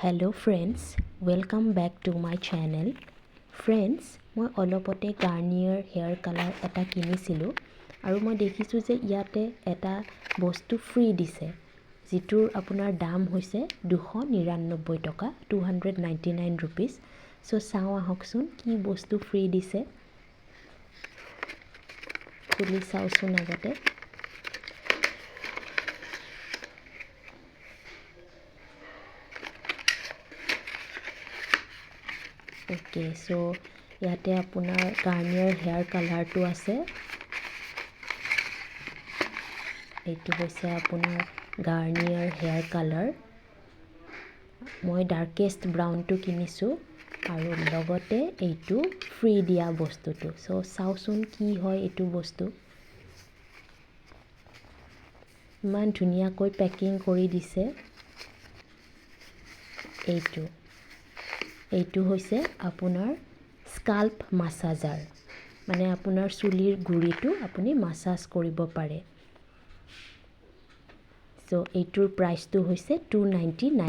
Hello friends, welcome back to my channel. Friends, মই অলপতে Garnier hair colour এটা কিনিছিলোঁ আৰু মই দেখিছোঁ যে ইয়াতে এটা বস্তু ফ্ৰী দিছে যিটোৰ আপোনাৰ দাম হৈছে 299 টকা 299 rupees. সো চাওঁ আহকচোন কি বস্তু ফ্ৰী দিছে খুলি চাওঁচোন আগতে ओके सो ইয়াতে আপোনাৰ গাৰ্নিয়াৰ হেয়াৰ কালাৰটো আছে এইটো হৈছে আপোনাৰ গাৰ্নিয়াৰ হেয়াৰ কালাৰ মই ডাৰ্কেষ্ট ব্ৰাউনটো কিনিছোঁ আৰু লগতে এইটো ফ্ৰী দিয়া বস্তুটো সো চাওঁচোন কি হয় এইটো বস্তু ইমান ধুনীয়াকৈ পেকিং কৰি দিছে এইটো হৈছে আপোনাৰ স্কাল্প মাসাজাৰ মানে আপোনাৰ চুলিৰ গুৰিটো আপুনি মাসাজ কৰিব পাৰে সো এইটোৰ প্ৰাইচটো হৈছে 299